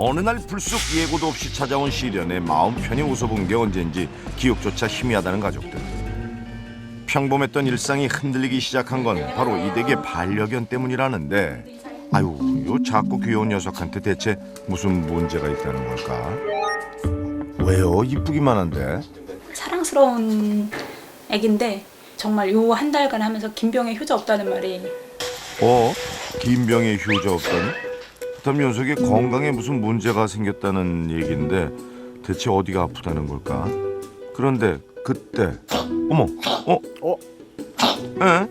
어느 날 불쑥 예고도 없이 찾아온 시련에 마음 편히 웃어본 게 언젠지 기억조차 희미하다는 가족들. 평범했던 일상이 흔들리기 시작한 건 바로 이 댁의 반려견 때문이라는데, 아유, 요 작고 귀여운 녀석한테 대체 무슨 문제가 있다는 걸까? 왜요? 이쁘기만 한데. 사랑스러운 애기인데 정말 요 한 달간 하면서 김병에 효자 없다는 말이 김병에 효자 없다니? 그다음 녀석의 건강에 무슨 문제가 생겼다는 얘기인데 대체 어디가 아프다는 걸까? 그런데 그때 에?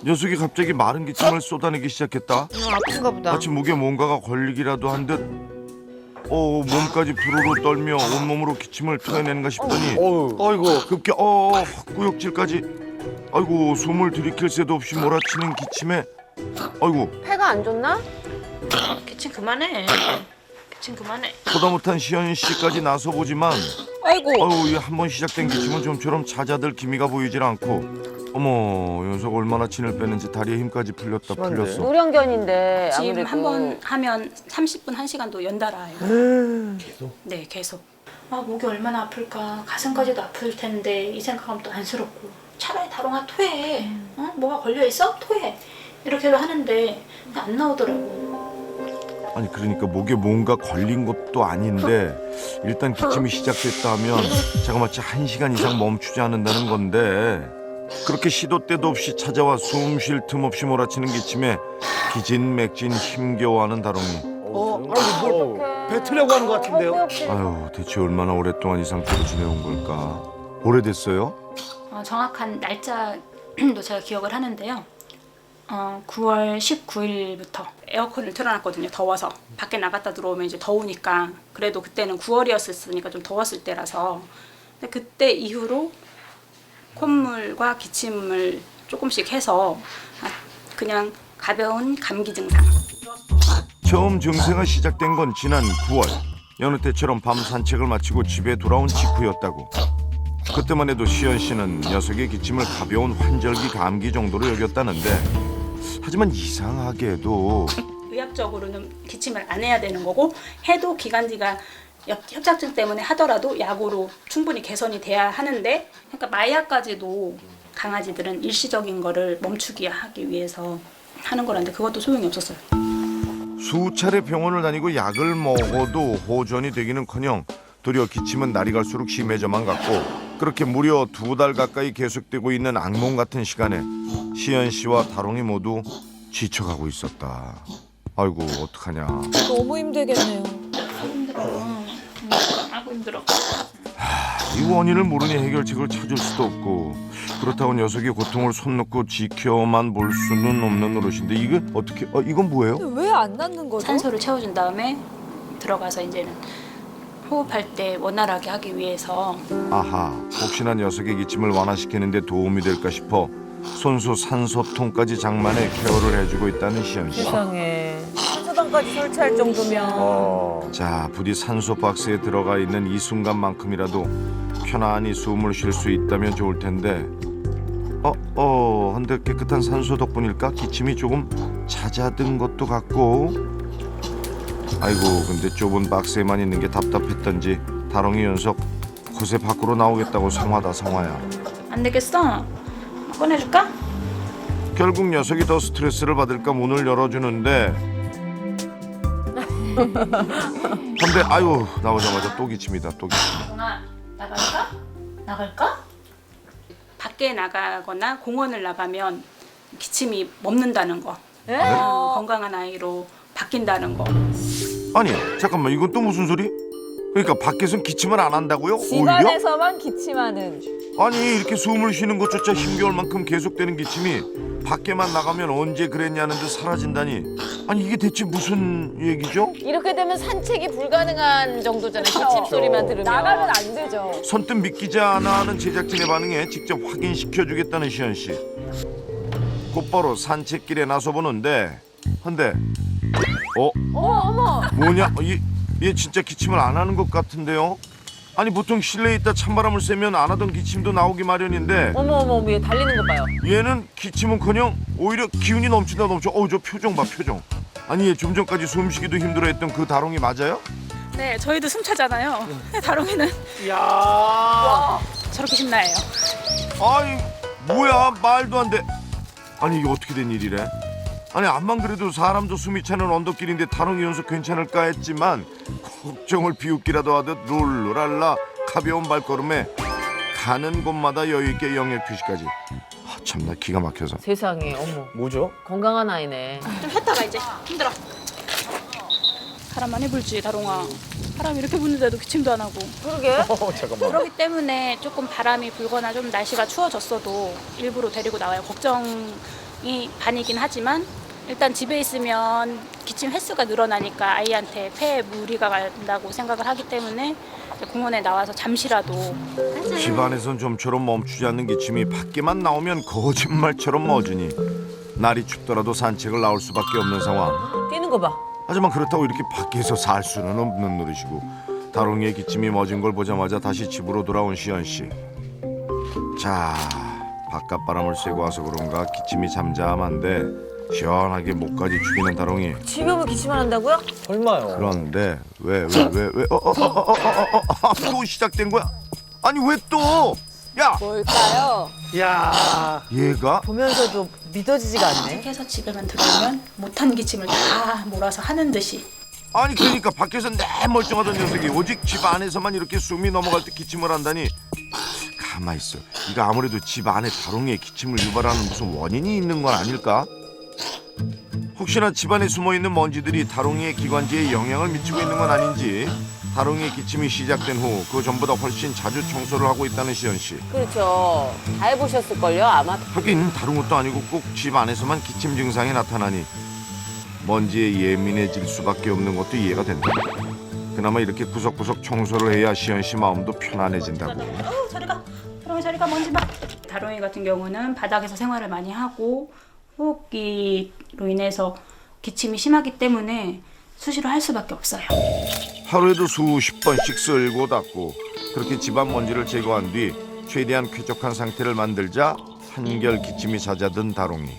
녀석이 갑자기 마른 기침을 쏟아내기 시작했다. 아픈가 보다. 마치 목에 뭔가가 걸리기라도 한 듯 몸까지 부르르 떨며 온몸으로 기침을 토해내는가 싶더니 어이구. 급기 헛구역질까지. 아이고, 숨을 들이킬 새도 없이 몰아치는 기침에 아이고, 폐가 안 좋나? 기침 그만해. 기침 그만해. 보다 못한 시현 씨까지 나서 보지만 아이고. 이 한 번 시작된 기침은 좀처럼 잦아들 기미가 보이질 않고, 어머, 녀석 얼마나 진을 뺐는지 다리에 힘까지 풀렸다 심한데? 풀렸어. 노령견인데 지금 아무래도 한 번 하면 30분, 1시간도 연달아요. 계속? 네, 계속. 아, 목이 얼마나 아플까. 가슴까지도 아플 텐데 이 생각하면 또 안쓰럽고. 차라리 다롱아 토해. 뭐가 걸려있어? 토해. 이렇게도 하는데 안 나오더라고. 아니, 그러니까 목에 뭔가 걸린 것도 아닌데 일단 기침이 시작됐다 하면 제가 마치 1시간 이상 멈추지 않는다는 건데, 그렇게 시도 때도 없이 찾아와 숨 쉴 틈 없이 몰아치는 기침에 기진맥진 힘겨워하는 다롱이. 아이고, 뭘 뱉으려고 하는 것 같은데요? 아유, 대체 얼마나 오랫동안 이 상태로 지내온 걸까? 오래됐어요? 정확한 날짜도 제가 기억을 하는데요. 9월 19일부터 에어컨을 틀어놨거든요. 더워서. 밖에 나갔다 들어오면 이제 더우니까. 그래도 그때는 9월이었으니까 좀 더웠을 때라서. 근데 그때 이후로 콧물과 기침을 조금씩 해서 그냥 가벼운 감기 증상. 처음 증세가 시작된 건 지난 9월. 여느 때처럼 밤 산책을 마치고 집에 돌아온 직후였다고. 그때만 해도 시연 씨는 녀석의 기침을 가벼운 환절기 감기 정도로 여겼다는데, 하지만 이상하게도 의학적으로는 기침을 안 해야 되는 거고, 해도 기관지가 협착증 때문에 하더라도 약으로 충분히 개선이 돼야 하는데, 그러니까 마약까지도 강아지들은 일시적인 거를 멈추게 하기 위해서 하는 거라는데 그것도 소용이 없었어요. 수차례 병원을 다니고 약을 먹어도 호전이 되기는커녕 도리어 기침은 날이 갈수록 심해져만 갔고, 그렇게 무려 2달 가까이 계속되고 있는 악몽 같은 시간에 시연 씨와 다롱이 모두 지쳐가고 있었다. 아이고, 어떡하냐. 너무 힘들겠네요. 아이고 힘들어. 이 원인을 모르니 해결책을 찾을 수도 없고, 그렇다고 녀석의 고통을 손 놓고 지켜만 볼 수는 없는 노릇인데, 이게 어떻게 이건 뭐예요? 왜 안 낫는 거죠? 산소를 채워준 다음에 들어가서 이제는 호흡할 때 원활하게 하기 위해서. 아하, 혹시나 녀석의 기침을 완화시키는 데 도움이 될까 싶어 손수 산소통까지 장만해 케어를 해주고 있다는 시연 씨. 세상에. 산소방까지 설치할 정도면. 자, 부디 산소 박스에 들어가 있는 이 순간만큼이라도 편안히 숨을 쉴 수 있다면 좋을 텐데, 한데 깨끗한 산소 덕분일까? 기침이 조금 잦아든 것도 같고. 아이고, 근데 좁은 박스에만 있는 게 답답했던지 다롱이 연속 곳에 밖으로 나오겠다고 성화다 성화야. 안 되겠어? 꺼내줄까? 결국 녀석이 더 스트레스를 받을까 문을 열어주는데, 근데 아유, 나오자마자 또 기침이다, 또 기침. 다롱아, 나갈까? 나갈까? 밖에 나가거나 공원을 나가면 기침이 멈는다는 거. 건강한 아이로 바뀐다는 거. 아니, 잠깐만, 이건 또 무슨 소리? 그러니까 밖에선 기침을 안 한다고요? 오히려? 집안에서만 기침하는. 아니, 이렇게 숨을 쉬는 것조차 힘겨울 만큼 계속되는 기침이 밖에만 나가면 언제 그랬냐는 듯 사라진다니. 아니, 이게 대체 무슨 얘기죠? 이렇게 되면 산책이 불가능한 정도잖아요. 기침 소리만 들으면. 나가면 안 되죠. 선뜻 믿기지 않아 하는 제작진의 반응에 직접 확인시켜주겠다는 시연 씨. 곧바로 산책길에 나서보는데, 한데 어머. 뭐냐? 얘 진짜 기침을 안 하는 것 같은데요? 아니, 보통 실내에 있다 찬바람을 쐬면 안 하던 기침도 나오기 마련인데, 어머, 얘 달리는 거 봐요. 얘는 기침은커녕 오히려 기운이 넘친다 넘쳐. 저 표정 봐, 표정. 아니 좀 전까지 숨쉬기도 힘들어했던 그 다롱이 맞아요? 네, 저희도 숨차잖아요. 다롱이는 야. 저렇게 심나해요. 아이 뭐야 말도 안 돼. 아니 이게 어떻게 된 일이래? 아니 암만 그래도 사람도 숨이 차는 언덕길인데 다롱이 연속 괜찮을까 했지만 걱정을 비웃기라도 하듯 룰루랄라 가벼운 발걸음에 가는 곳마다 여유있게 영역 표시까지. 아, 참나 기가 막혀서. 세상에 어머 뭐죠? 건강한 아이네. 좀 했다가 이제 힘들어. 바람 많이 불지 다롱아. 바람 이렇게 부는데도 기침도 안 하고. 그러게. 잠깐만. 그렇기 때문에 조금 바람이 불거나 좀 날씨가 추워졌어도 일부러 데리고 나와요. 걱정이 반이긴 하지만 일단 집에 있으면 기침 횟수가 늘어나니까 아이한테 폐에 무리가 간다고 생각을 하기 때문에 공원에 나와서 잠시라도 집안에선 좀처럼 멈추지 않는 기침이 밖에만 나오면 거짓말처럼 멎으니 날이 춥더라도 산책을 나올 수밖에 없는 상황. 뛰는 거 봐. 하지만 그렇다고 이렇게 밖에서 살 수는 없는 노릇이고 다롱이의 기침이 멎은 걸 보자마자 다시 집으로 돌아온 시연 씨. 자, 바깥 바람을 쐬고 와서 그런가 기침이 잠잠한데 시원하게 목까지 죽이는 다롱이. 집에 오면 기침을 한다고요? 설마요. 그런데 왜 또 시작된 거야? 아니 왜 또? 야, 뭘까요? 야. 얘가 보면서도 믿어지지가 않네. 해서 집에만 들어오면 못한 기침을 다 몰아서 하는 듯이 아니 그러니까 밖에서 내 멀쩡하던 녀석이 오직 집 안에서만 이렇게 숨이 넘어갈 때 기침을 한다니. 가만 있어. 이거 아무래도 집 안에 다롱이의 기침을 유발하는 무슨 원인이 있는 건 아닐까? 혹시나 집안에 숨어있는 먼지들이 다롱이의 기관지에 영향을 미치고 있는 건 아닌지. 다롱이의 기침이 시작된 후 그 전보다 훨씬 자주 청소를 하고 있다는 시연 씨. 그렇죠. 다 해보셨을걸요 아마. 하긴 다른 것도 아니고 꼭 집 안에서만 기침 증상이 나타나니 먼지에 예민해질 수밖에 없는 것도 이해가 된다. 그나마 이렇게 구석구석 청소를 해야 시연 씨 마음도 편안해진다고. 저리가 다롱이 저리가 먼지 막. 다롱이 같은 경우는 바닥에서 생활을 많이 하고 호흡기로 인해서 기침이 심하기 때문에 수시로 할 수밖에 없어요. 하루에도 수십 번씩 쓸고 닦고 그렇게 집안 먼지를 제거한 뒤 최대한 쾌적한 상태를 만들자 한결 기침이 잦아든 다롱이.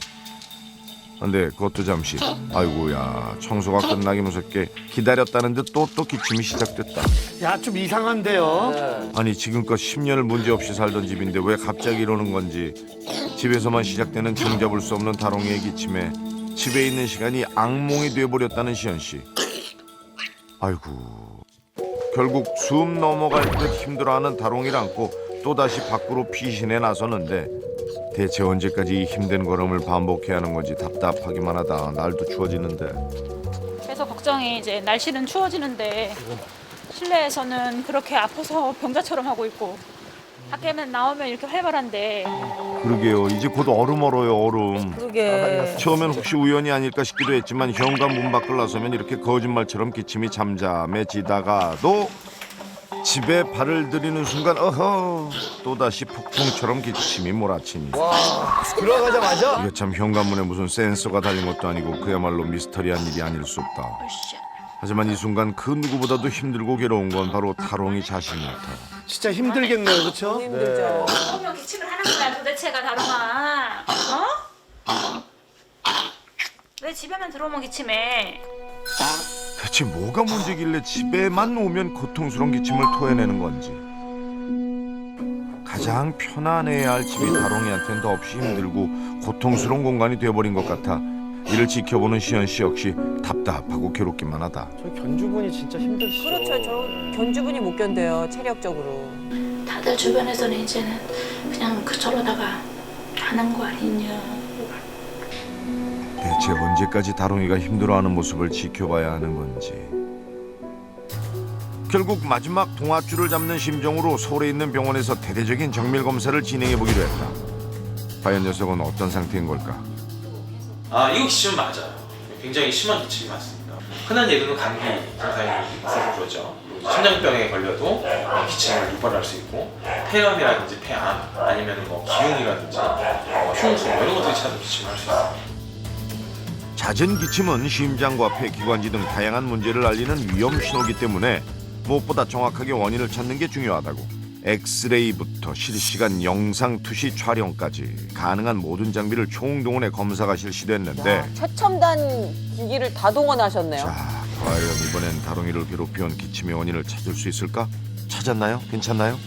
근데 그것도 잠시. 아이고야, 청소가 끝나기 무섭게 기다렸다는 듯 또 기침이 시작됐다. 야, 좀 이상한데요. 아니 지금껏 10년을 문제없이 살던 집인데 왜 갑자기 이러는 건지. 집에서만 시작되는 종잡을 수 없는 다롱이의 기침에 집에 있는 시간이 악몽이 돼버렸다는 시연 씨. 아이고, 결국 숨 넘어갈 듯 힘들어하는 다롱이를 안고 또다시 밖으로 피신해 나서는데 대체 언제까지 이 힘든 걸음을 반복해야 하는 건지 답답하기만 하다. 날도 추워지는데. 그래서 걱정이 이제 날씨는 추워지는데 실내에서는 그렇게 아파서 병자처럼 하고 있고 밖에만 나오면 이렇게 활발한데 그러게요, 이제 곧 얼음 얼어요. 얼음. 그러게. 처음엔 혹시 우연이 아닐까 싶기도 했지만 현관 문 밖을 나서면 이렇게 거짓말처럼 기침이 잠잠해지다가도 집에 발을 들이는 순간 어허 또다시 폭풍처럼 기침이 몰아치니. 와, 들어가자마자 이게 참 현관문에 무슨 센서가 달린 것도 아니고 그야말로 미스터리한 일이 아닐 수 없다. 하지만 이 순간 그 누구보다도 힘들고 괴로운 건 바로 다롱이 자신이었다. 진짜 힘들겠네요, 그렇죠? 힘들죠. 그러면 기침을 하는 거야 도대체가 다롱아. 어? 왜 집에만 들어오면 기침해? 대체 뭐가 문제길래 집에만 오면 고통스러운 기침을 토해내는 건지. 가장 편안해야 할 집이 다롱이한테는 더없이 힘들고 고통스러운 공간이 되어버린 것 같아 이를 지켜보는 시연 씨 역시 답답하고 괴롭기만 하다. 저 견주분이 진짜 힘드시죠. 그렇죠. 저 견주분이 못 견뎌요 체력적으로. 다들 주변에서는 이제는 그냥 저러다가 가는 거 아니냐. 대체 언제까지 다롱이가 힘들어하는 모습을 지켜봐야 하는 건지. 결국 마지막 동아줄을 잡는 심정으로 서울에 있는 병원에서 대대적인 정밀 검사를 진행해 보기로 했다. 과연 녀석은 어떤 상태인 걸까? 아, 이거 기침은 맞아요. 굉장히 심한 기침이 맞습니다. 흔한 예로는 감기 증상이 있어서 그러죠. 심장병에 걸려도 기침을 유발할 수 있고 폐렴이라든지 폐암 아니면 뭐 기흉이라든지 흉수 이런 것들이 찾아 기침을 할 수 있어요. 잦은 기침은 심장과 폐, 기관지 등 다양한 문제를 알리는 위험 신호이기 때문에 무엇보다 정확하게 원인을 찾는 게 중요하다고. 엑스레이부터 실시간 영상 투시 촬영까지 가능한 모든 장비를 총동원해 검사가 실시됐는데 최첨단 기기를 다 동원하셨네요. 자, 과연 이번엔 다롱이를 괴롭혀온 기침의 원인을 찾을 수 있을까? 찾았나요? 괜찮나요?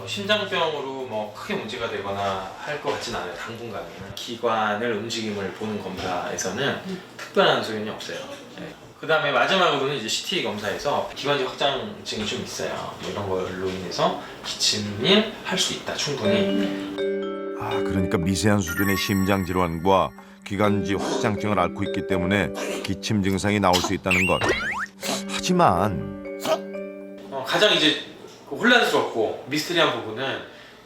심장병으로 뭐 크게 문제가 되거나 할 것 같진 않아요. 당분간은 기관을 움직임을 보는 검사에서는 특별한 소용이 없어요. 그 다음에 마지막으로는 이제 CT 검사에서 기관지 확장증이 좀 있어요. 뭐 이런 걸로 인해서 기침을 할 수 있다, 충분히. 아, 그러니까 미세한 수준의 심장 질환과 기관지 확장증을 앓고 있기 때문에 기침 증상이 나올 수 있다는 것. 하지만 가장 이제 혼란스럽고 미스테리한 부분은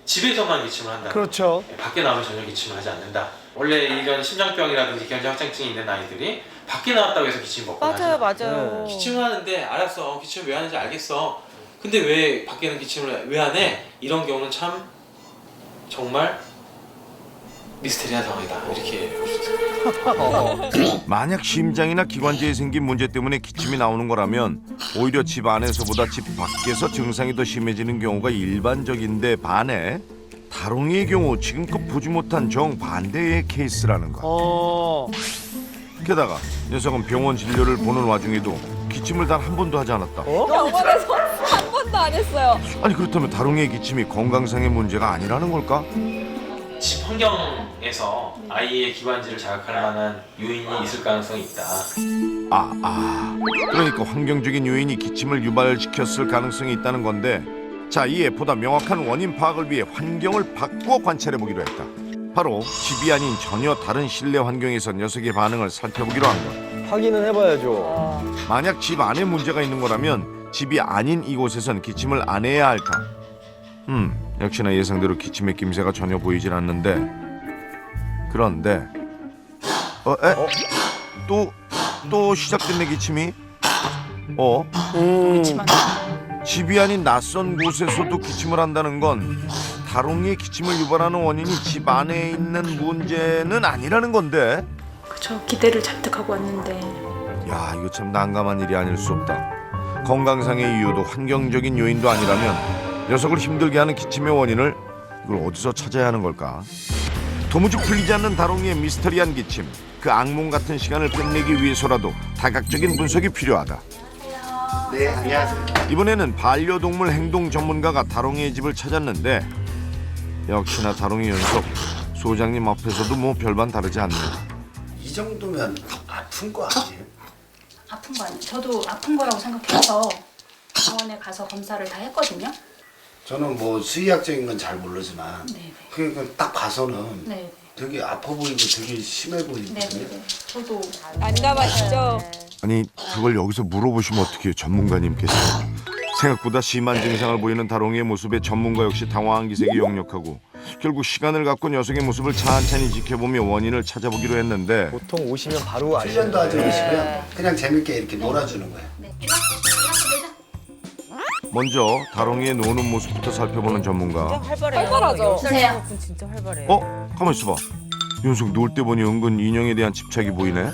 집에서만 기침을 한다. 그렇죠. 밖에 나가면 전혀 기침을 하지 않는다. 원래 이런 심장병이라든지 기관지 확장증이 있는 아이들이 밖에 나왔다고 해서 기침 먹거나 하지 않아요. 맞아요. 기침을 하는데 알았어, 기침 왜 하는지 알겠어. 근데 왜 밖에는 기침을 왜 안 해? 이런 경우는 참 정말 미스테리한 상황이다. 이렇게 볼 수 있어요. 만약 심장이나 기관지에 생긴 문제 때문에 기침이 나오는 거라면 오히려 집 안에서보다 집 밖에서 증상이 더 심해지는 경우가 일반적인데 반해 다롱이의 경우 지금껏 보지 못한 정반대의 케이스라는 것. 게다가 녀석은 병원 진료를 보는 와중에도 기침을 단 한 번도 하지 않았다. 병원에서 한 번도 안 했어요. 아니 그렇다면 다롱이의 기침이 건강상의 문제가 아니라는 걸까? 집 환경에서 아이의 기관지를 자극할 만한 요인이 있을 가능성이 있다. 그러니까 환경적인 요인이 기침을 유발시켰을 가능성이 있다는 건데 자, 이에 보다 명확한 원인 파악을 위해 환경을 바꾸어 관찰해보기로 했다. 바로 집이 아닌 전혀 다른 실내 환경에서 녀석의 반응을 살펴보기로 한 것. 확인은 해봐야죠. 만약 집 안에 문제가 있는 거라면 집이 아닌 이곳에선 기침을 안 해야 할까? 역시나 예상대로 기침의 낌새가 전혀 보이질 않는데 그런데 또 시작됐네 기침이? 그렇지만 집이 아닌 낯선 곳에서도 기침을 한다는 건 다롱이의 기침을 유발하는 원인이 집 안에 있는 문제는 아니라는 건데 그쵸, 기대를 잔뜩 하고 왔는데 야, 이거 참 난감한 일이 아닐 수 없다. 건강상의 이유도 환경적인 요인도 아니라면 녀석을 힘들게 하는 기침의 원인을 이걸 어디서 찾아야 하는 걸까? 도무지 풀리지 않는 다롱이의 미스터리한 기침, 그 악몽 같은 시간을 끝내기 위해서라도 다각적인 분석이 필요하다. 네, 안녕하세요. 이번에는 반려동물 행동 전문가가 다롱이의 집을 찾았는데 역시나 다롱이 연속 소장님 앞에서도 뭐 별반 다르지 않네요. 이 정도면 아픈 거 아니에요? 아픈 거 아니에요. 저도 아픈 거라고 생각해서 병원에 가서 검사를 다 했거든요. 저는 뭐 수의학적인 건 잘 모르지만 네네. 그러니까 딱 봐서는 네, 되게 아파 보이고 되게 심해 보이거든요. 네. 저도 난감하시죠? 아니 그걸 여기서 물어보시면 어떡해요, 전문가님께서. 생각보다 심한 증상을 보이는 다롱이의 모습에 전문가 역시 당황한 기색이 역력하고 결국 시간을 갖고 녀석의 모습을 찬찬히 지켜보며 원인을 찾아보기로 했는데 보통 오시면 바로 훈련도 하지 아시는데. 마시고요. 그냥 재밌게 이렇게 놀아주는 거예요. 먼저 다롱이의 노는 모습부터 살펴보는 전문가. 활발하죠. 진짜 활발해요. 가만 있어봐. 녀석 놀 때 보니 은근 인형에 대한 집착이 보이네.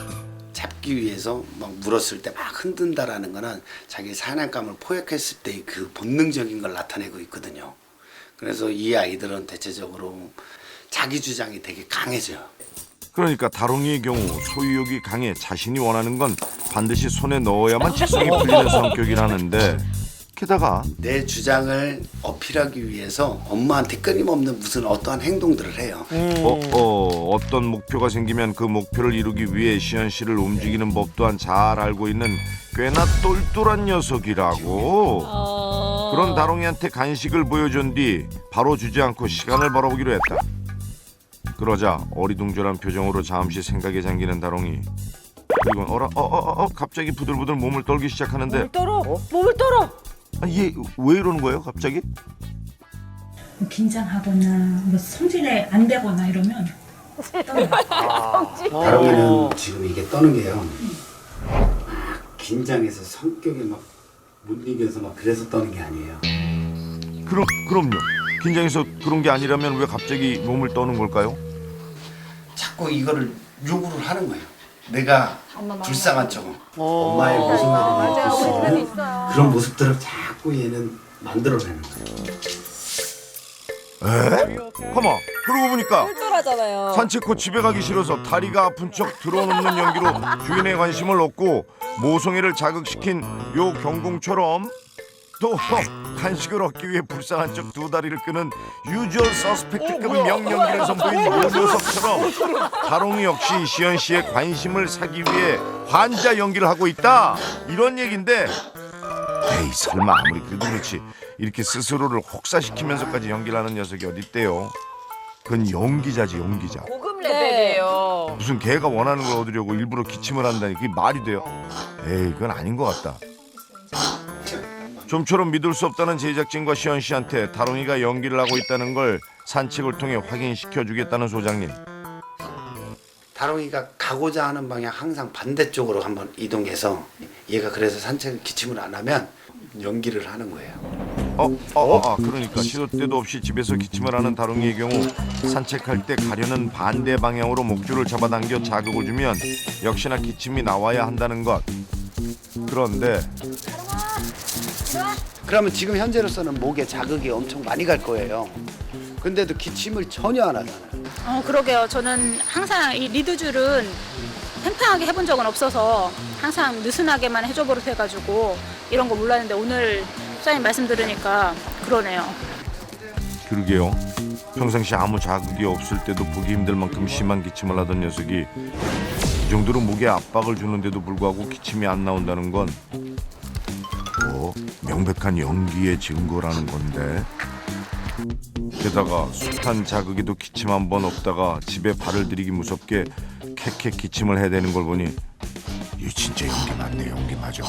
잡기 위해서 막 물었을 때 막 흔든다라는 거는 자기 사냥감을 포획했을 때 그 본능적인 걸 나타내고 있거든요. 그래서 이 아이들은 대체적으로 자기 주장이 되게 강해져요. 그러니까 다롱이의 경우 소유욕이 강해 자신이 원하는 건 반드시 손에 넣어야만 직성이 풀리는 성격이라는데 게다가 내 주장을 어필하기 위해서 엄마한테 끊임없는 무슨 어떠한 행동들을 해요. 어떤 목표가 생기면 그 목표를 이루기 위해 시현 씨를 움직이는 법 또한 잘 알고 있는 꽤나 똘똘한 녀석이라고. 그런 다롱이한테 간식을 보여준 뒤 바로 주지 않고 시간을 벌어보기로 했다. 그러자 어리둥절한 표정으로 잠시 생각에 잠기는 다롱이. 그리고 갑자기 부들부들 몸을 떨기 시작하는데 몸을 떨어. 얘 왜 이러는 거예요 갑자기? 긴장하거나 뭐 성질에 안 되거나 이러면 다롱이는 지금 이게 떠는 게요. 막 긴장해서 성격이 막 못 이겨서 막 그래서 떠는 게 아니에요. 그럼요. 긴장해서 그런 게 아니라면 왜 갑자기 몸을 떠는 걸까요? 자꾸 이거를 요구를 하는 거예요. 내가 불쌍한 척 엄마의 모습을 보고 있는 그런 모습들을 자꾸 얘는 만들어내는 거예요. 에? 가만 그러고 보니까 똘똘하잖아요. 산책 후 집에 가기 싫어서 다리가 아픈 척 들어놓는 연기로 주인의 관심을 얻고 모성애를 자극시킨 요 경공처럼 또 간식을 얻기 위해 불쌍한 척 두 다리를 끄는 유주얼 서스펙트급 명연기를 선보인 요 녀석처럼 다롱이 역시 시연 씨의 관심을 사기 위해 환자 연기를 하고 있다 이런 얘긴데 에이 설마 아무리 그래도 그렇지 이렇게 스스로를 혹사시키면서까지 연기를 하는 녀석이 어딨대요. 그건 연기자지 연기자. 고급 레벨이에요. 무슨 걔가 원하는 걸 얻으려고 일부러 기침을 한다니 그게 말이 돼요? 에이 그건 아닌 것 같다. 좀처럼 믿을 수 없다는 제작진과 시연 씨한테 다롱이가 연기를 하고 있다는 걸 산책을 통해 확인시켜주겠다는 소장님. 다롱이가 가고자 하는 방향 항상 반대쪽으로 한번 이동해서 얘가 그래서 산책을 기침을 안 하면 연기를 하는 거예요. 그러니까 시도 때도 없이 집에서 기침을 하는 다롱이의 경우 산책할 때 가려는 반대 방향으로 목줄을 잡아당겨 자극을 주면 역시나 기침이 나와야 한다는 것. 그런데 그러면 지금 현재로서는 목에 자극이 엄청 많이 갈 거예요. 근데도 기침을 전혀 안 하잖아요. 그러게요. 저는 항상 이 리드줄은 팽팽하게 해본 적은 없어서 항상 느슨하게만 해줘 버릇해가지고 이런 거 몰랐는데 오늘 사장님 말씀 들으니까 그러네요. 그러게요. 평상시 아무 자극이 없을 때도 보기 힘들 만큼 심한 기침을 하던 녀석이 이 정도로 목에 압박을 주는데도 불구하고 기침이 안 나온다는 건 명백한 연기의 증거라는 건데 게다가 숱한 자극에도 기침 한 번 없다가 집에 발을 들이기 무섭게 캣캣 기침을 해야 되는 걸 보니 이 진짜 연기 맞네 연기 맞아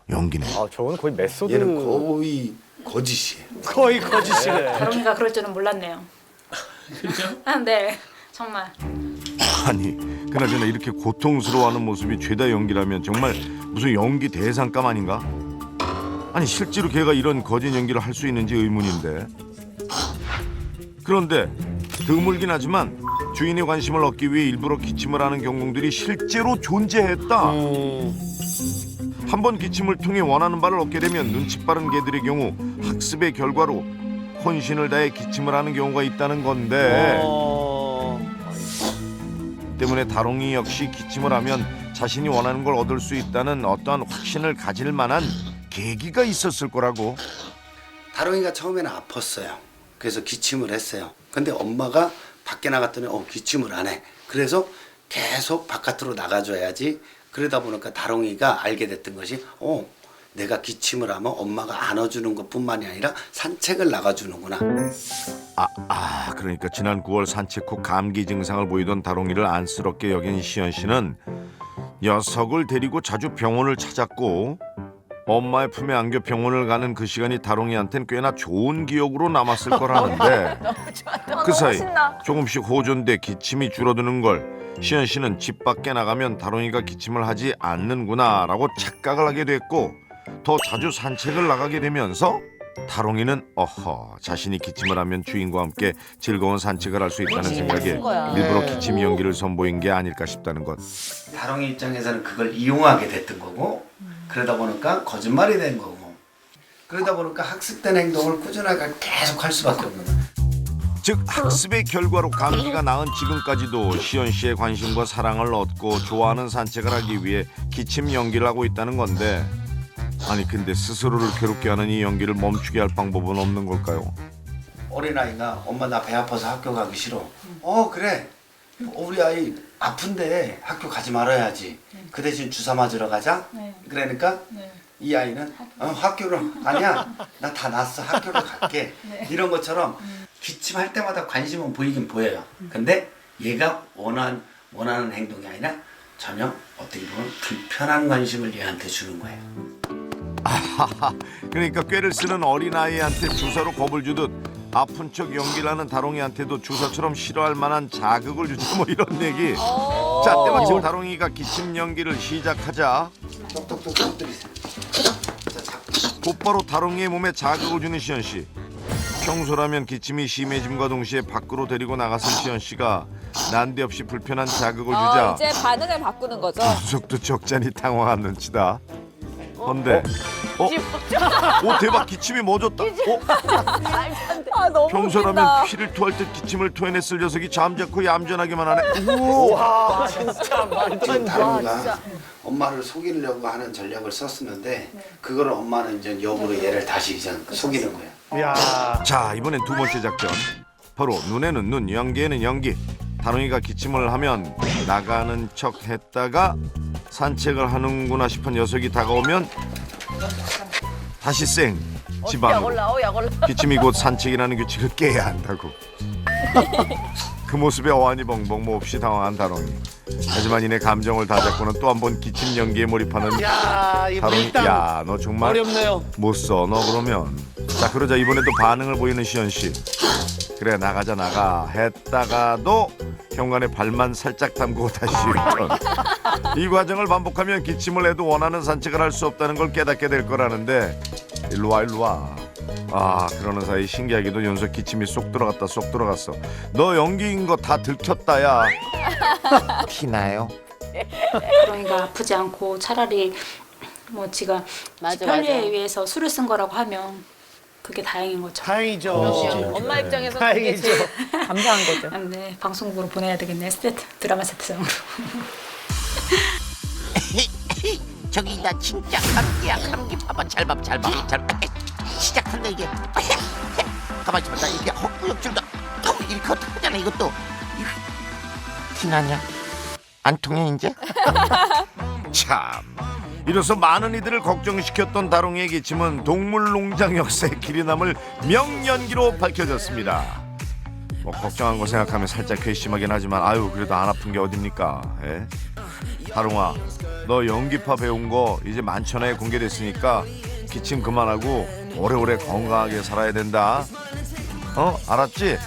연기네. 아, 저건 거의 메소드. 얘는 거의 거짓이에요. 거의 거짓이네. 다롱이가 그럴 줄은 몰랐네요. 그렇죠? 네, 정말. 아니 그나저나 이렇게 고통스러워하는 모습이 죄다 연기라면 정말 무슨 연기 대상감 아닌가? 아니 실제로 걔가 이런 거짓 연기를 할 수 있는지 의문인데. 그런데 드물긴 하지만 주인의 관심을 얻기 위해 일부러 기침을 하는 경공들이 실제로 존재했다. 한 번 기침을 통해 원하는 바를 얻게 되면 눈치 빠른 개들의 경우 학습의 결과로 혼신을 다해 기침을 하는 경우가 있다는 건데 때문에 다롱이 역시 기침을 하면 자신이 원하는 걸 얻을 수 있다는 어떠한 확신을 가질 만한 계기가 있었을 거라고. 다롱이가 처음에는 아팠어요. 그래서 기침을 했어요. 근데 엄마가 밖에 나갔더니 기침을 안 해. 그래서 계속 바깥으로 나가줘야지. 그러다 보니까 다롱이가 알게 됐던 것이 내가 기침을 하면 엄마가 안아주는 것뿐만이 아니라 산책을 나가주는구나. 그러니까 지난 9월 산책 후 감기 증상을 보이던 다롱이를 안쓰럽게 여긴 시연 씨는 녀석을 데리고 자주 병원을 찾았고 엄마의 품에 안겨 병원을 가는 그 시간이 다롱이한텐 꽤나 좋은 기억으로 남았을 거라는데 그 사이 조금씩 호전돼 기침이 줄어드는 걸 시연 씨는 집 밖에 나가면 다롱이가 기침을 하지 않는구나라고 착각을 하게 됐고 더 자주 산책을 나가게 되면서 다롱이는 자신이 기침을 하면 주인과 함께 즐거운 산책을 할 수 있다는 생각에 일부러 기침 연기를 선보인 게 아닐까 싶다는 것. 다롱이 입장에서는 그걸 이용하게 됐던 거고 그러다 보니까 거짓말이 된 거고 그러다 보니까 학습된 행동을 꾸준하게 계속 할 수밖에 없는 거예요. 즉 학습의 결과로 감기가 나은 지금까지도 시연 씨의 관심과 사랑을 얻고 좋아하는 산책을 하기 위해 기침 연기를 하고 있다는 건데 아니 근데 스스로를 괴롭게 하는 이 연기를 멈추게 할 방법은 없는 걸까요? 어린아이가 엄마 나 배 아파서 학교 가기 싫어. 그래. 우리 아이 아픈데 학교 가지 말아야지. 그 대신 주사 맞으러 가자. 네. 그러니까 네. 이 아이는 학교로 아니야. 나 다 났어. 학교로 갈게. 이런 것처럼 기침할 때마다 관심은 보이긴 보여요. 근데 얘가 원하는 행동이 아니라 전혀 어떻게 보면 불편한 관심을 얘한테 주는 거예요. 그러니까 꾀를 쓰는 어린아이한테 주사로 겁을 주듯 아픈 척 연기를 하는 다롱이한테도 주사처럼 싫어할 만한 자극을 주자 뭐 이런 얘기. 자 때마침 다롱이가 기침 연기를 시작하자 똑똑똑 터뜨리세요. 곧바로 다롱이의 몸에 자극을 주는 시연 씨. 평소라면 기침이 심해짐과 동시에 밖으로 데리고 나가선 시연 씨가 난데없이 불편한 자극을 주자 이제 반응을 바꾸는 거죠. 분석도 적잖이 당황한 눈치다. 헌데 오 대박 기침이 멎었다. 아 너무 평소라면 웃긴다. 피를 토할 듯 기침을 토해냈을 녀석이 잠자코 얌전하기만 하네. 와 진짜 말도 지금 안 돼. 다루가 엄마를 속이려고 하는 전략을 썼었는데 그거를 엄마는 이제 역으로 얘를 다시 이제 속이는 거야. 야. 자 이번엔 두 번째 작전. 바로 눈에는 눈, 연기에는 연기. 다롱이가 기침을 하면 나가는 척 했다가 산책을 하는구나 싶은 녀석이 다가오면 다시 생 지방으로. 약 올라. 기침이 곧 산책이라는 규칙을 깨야 한다고. 그 모습에 어안이 벙벙 몹시 당황한 다롱이. 하지만 이내 감정을 다잡고는 또 한 번 기침 연기에 몰입하는 야, 이 다롱이. 밀당 야 너 정말 어렵네요. 못 써 너 그러면. 자 그러자 이번에도 반응을 보이는 시연 씨. 그래 나가자 나가 했다가도 현관에 발만 살짝 담그고 다시 유턴. 이 과정을 반복하면 기침을 해도 원하는 산책을 할 수 없다는 걸 깨닫게 될 거라는데 일로 와 일로 와. 아 그러는 사이 신기하게도 연속 기침이 쏙 들어갔다 쏙 들어갔어. 너 연기인 거 다 들켰다 야. 피나요? 그러니까 아프지 않고 차라리 뭐 지가 맞아, 편리에 맞아. 의해서 술을 쓴 거라고 하면 그게 다행인 거죠. 다행이죠. 엄마 입장에서 그게 다행이죠. 제일 감사한 거죠. 아, 네, 방송국으로 보내야 되겠네. 세트 드라마 세트장으로. 저기 나 진짜 감기야 감기 봐봐 잘 시작한다 이게 가만히 있어봐 나 이게 헛구역질도 이렇게 어떡하잖아 이것도 티나냐 안 통해 이제 참 이로써 많은 이들을 걱정시켰던 다롱이의 기침은 동물농장 역사의 길이 남을 명연기로 밝혀졌습니다. 뭐 걱정한 거 생각하면 살짝 괘씸하긴 하지만 아유 그래도 안 아픈 게 어딥니까. 예? 다롱아 너 연기파 배운 거 이제 만천하에 공개됐으니까 기침 그만하고 오래오래 건강하게 살아야 된다. 알았지?